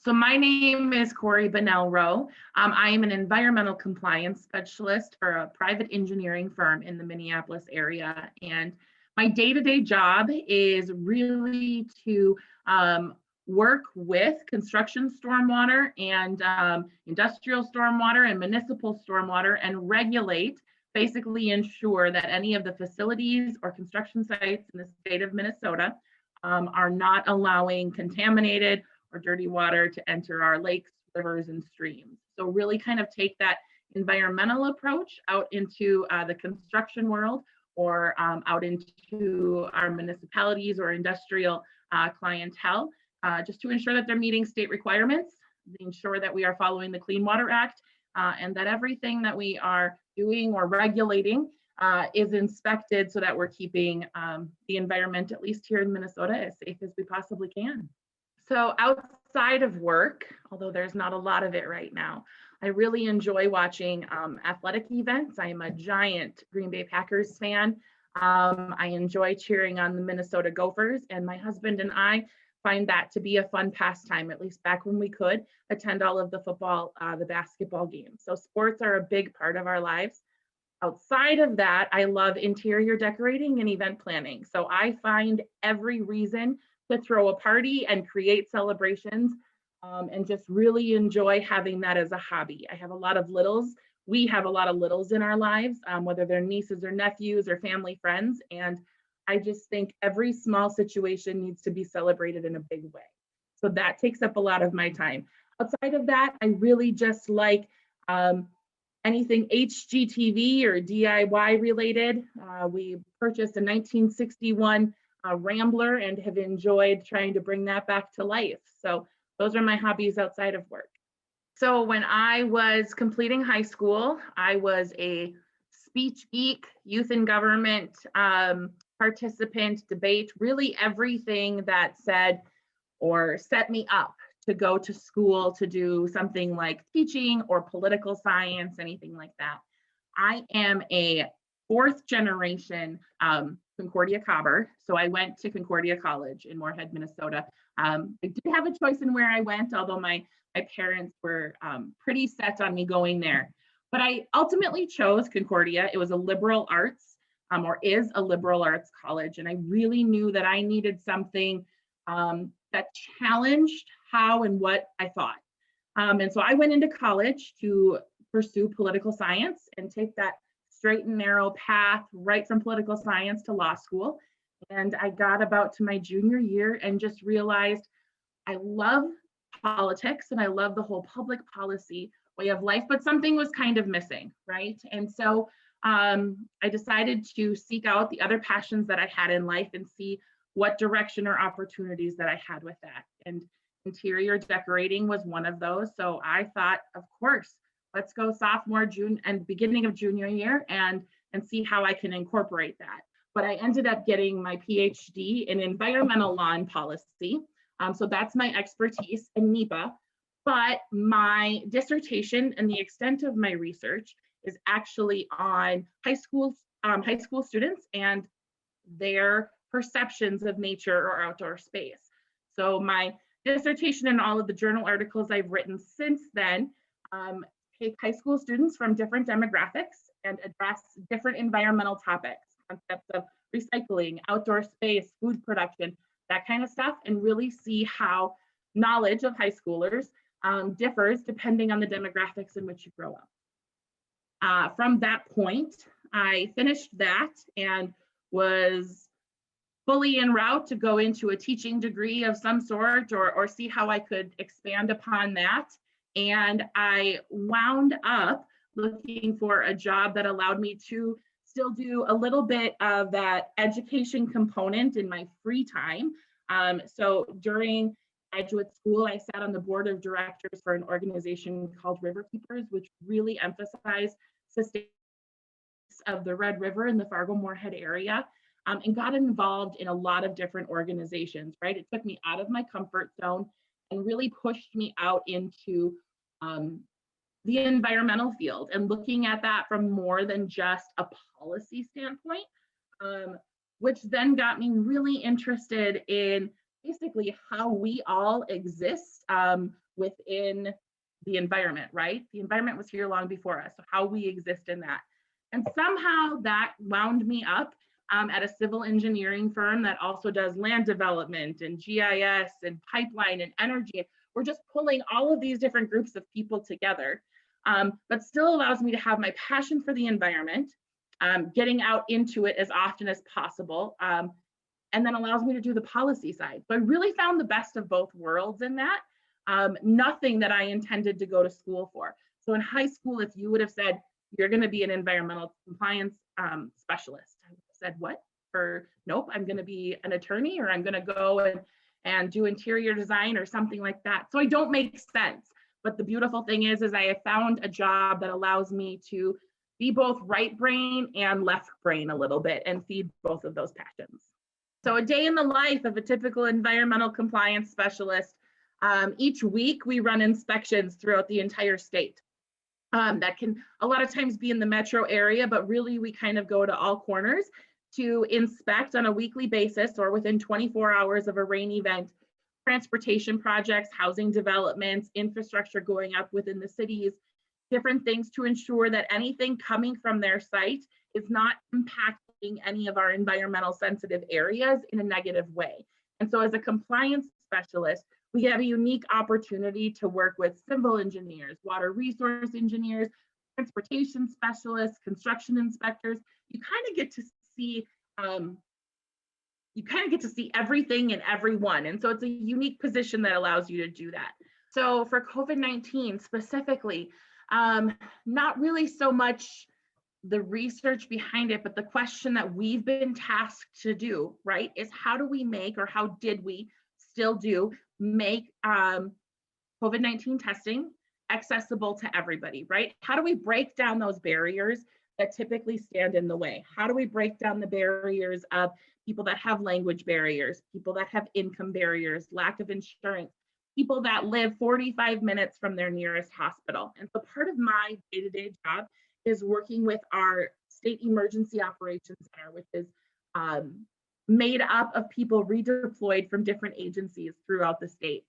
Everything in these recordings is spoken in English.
So my name is Kory Bonnell. I am an environmental compliance specialist for a private engineering firm in the Minneapolis area. And my day-to-day job is really to work with construction stormwater and industrial stormwater and municipal stormwater and regulate, basically ensure that any of the facilities or construction sites in the state of Minnesota are not allowing contaminated or dirty water to enter our lakes, rivers, and streams. So really kind of take that environmental approach out into the construction world or out into our municipalities or industrial clientele, just to ensure that they're meeting state requirements, ensure that we are following the Clean Water Act, and that everything that we are doing or regulating is inspected so that we're keeping the environment, at least here in Minnesota, as safe as we possibly can. So outside of work, although there's not a lot of it right now, I really enjoy watching athletic events. I am a giant Green Bay Packers fan. I enjoy cheering on the Minnesota Gophers, and my husband and I find that to be a fun pastime, at least back when we could attend all of the football, the basketball games. So sports are a big part of our lives. Outside of that, I love interior decorating and event planning. So I find every reason to throw a party and create celebrations and just really enjoy having that as a hobby. I have a lot of littles. We have a lot of littles in our lives, whether they're nieces or nephews or family friends. And I just think every small situation needs to be celebrated in a big way. So that takes up a lot of my time. Outside of that, I really just like anything HGTV or DIY related. We purchased a 1961 Rambler and have enjoyed trying to bring that back to life. So those are my hobbies outside of work. So when I was completing high school, I was a speech geek, youth in government participant, debate, really everything that said or set me up to go to school to do something like teaching or political science, anything like that. I am a fourth generation Concordia Cobber. So I went to Concordia College in Moorhead, Minnesota. I did have a choice in where I went, although my parents were pretty set on me going there. But I ultimately chose Concordia. It was a liberal arts or is a liberal arts college. And I really knew that I needed something that challenged how and what I thought. And so I went into college to pursue political science and take that straight and narrow path right from political science to law school. And I got about to my junior year and just realized I love politics and I love the whole public policy way of life, but something was kind of missing, right? And so I decided to seek out the other passions that I had in life and see what direction or opportunities that I had with that. And interior decorating was one of those. So I thought, of course, let's go sophomore, June, and beginning of junior year and see how I can incorporate that. But I ended up getting my PhD in environmental law and policy. So that's my expertise in NEPA. But my dissertation and the extent of my research is actually on high school students and their perceptions of nature or outdoor space. So my dissertation and all of the journal articles I've written since then take high school students from different demographics and address different environmental topics, concepts of recycling, outdoor space, food production, that kind of stuff, and really see how knowledge of high schoolers differs depending on the demographics in which you grow up. From that point, I finished that and was fully en route to go into a teaching degree of some sort or see how I could expand upon that. And I wound up looking for a job that allowed me to still do a little bit of that education component in my free time. So during graduate school, I sat on the board of directors for an organization called River Keepers, which really emphasized sustainability of the Red River in the Fargo-Moorhead area. And got involved in a lot of different organizations, right? It took me out of my comfort zone and really pushed me out into the environmental field and looking at that from more than just a policy standpoint, which then got me really interested in basically how we all exist within the environment, right? The environment was here long before us, so how we exist in that. And somehow that wound me up at a civil engineering firm that also does land development and GIS and pipeline and energy. We're just pulling all of these different groups of people together, but still allows me to have my passion for the environment, getting out into it as often as possible, and then allows me to do the policy side. So I really found the best of both worlds in that. Nothing that I intended to go to school for. So in high school, if you would have said, you're going to be an environmental compliance specialist, I would have said, what? Or nope, I'm going to be an attorney, or I'm going to go and do interior design or something like that. So I don't make sense. But the beautiful thing is I have found a job that allows me to be both right brain and left brain a little bit and feed both of those passions. So a day in the life of a typical environmental compliance specialist. Each week we run inspections throughout the entire state. That can a lot of times be in the metro area, but really we kind of go to all corners to inspect on a weekly basis or within 24 hours of a rain event, transportation projects, housing developments, infrastructure going up within the cities, different things to ensure that anything coming from their site is not impacting any of our environmental sensitive areas in a negative way. And so as a compliance specialist, we have a unique opportunity to work with civil engineers, water resource engineers, transportation specialists, construction inspectors. You kind of get to see everything and everyone. And so it's a unique position that allows you to do that. So for COVID-19 specifically, not really so much the research behind it, but the question that we've been tasked to do, right, is how do we make, or how did we still do, make COVID-19 testing accessible to everybody, right? How do we break down those barriers that typically stand in the way? How do we break down the barriers of people that have language barriers, people that have income barriers, lack of insurance, people that live 45 minutes from their nearest hospital? And so part of my day-to-day job is working with our state emergency operations center, which is made up of people redeployed from different agencies throughout the state.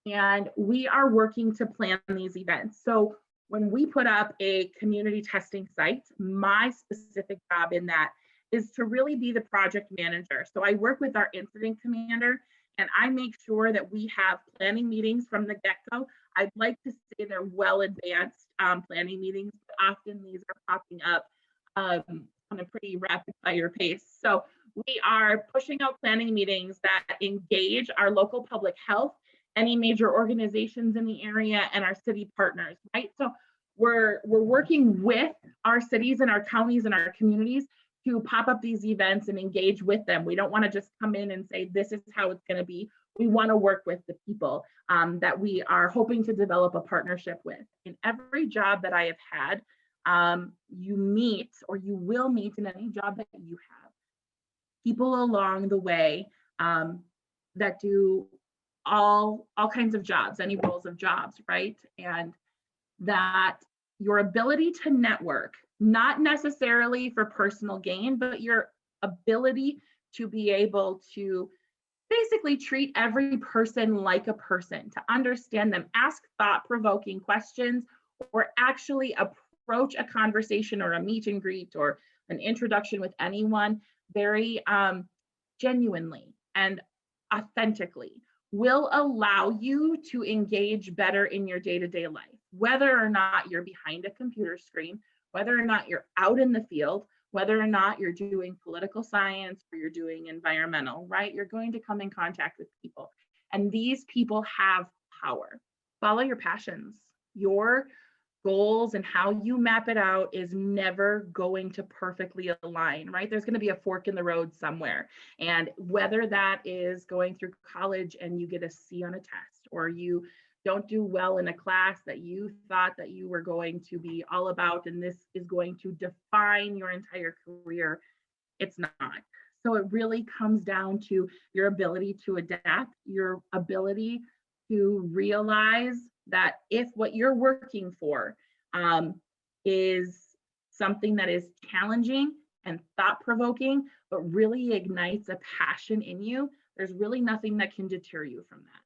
And we are working to plan these events. So when we put up a community testing site, my specific job in that is to really be the project manager. So I work with our incident commander, and I make sure that we have planning meetings from the get-go. I'd like to say they're well advanced planning meetings, but often these are popping up on a pretty rapid fire pace. So we are pushing out planning meetings that engage our local public health, any major organizations in the area, and our city partners, right? So we're working with our cities and our counties and our communities to pop up these events and engage with them. We don't want to just come in and say, this is how it's going to be. We want to work with the people that we are hoping to develop a partnership with. In every job that I have had, you meet, or you will meet in any job that you have, people along the way that do all kinds of jobs, any roles of jobs, right? And that your ability to network, not necessarily for personal gain, but your ability to be able to basically treat every person like a person, to understand them, ask thought-provoking questions, or actually approach a conversation or a meet and greet or an introduction with anyone very genuinely and authentically will allow you to engage better in your day-to-day life, whether or not you're behind a computer screen, whether or not you're out in the field, whether or not you're doing political science or you're doing environmental, right? You're going to come in contact with people, and these people have power. Follow your passions. Your goals and how you map it out is never going to perfectly align, right? There's going to be a fork in the road somewhere. And whether that is going through college and you get a C on a test, or you don't do well in a class that you thought that you were going to be all about, and this is going to define your entire career, it's not. So it really comes down to your ability to adapt, your ability to realize that if what you're working for is something that is challenging and thought-provoking, but really ignites a passion in you, there's really nothing that can deter you from that.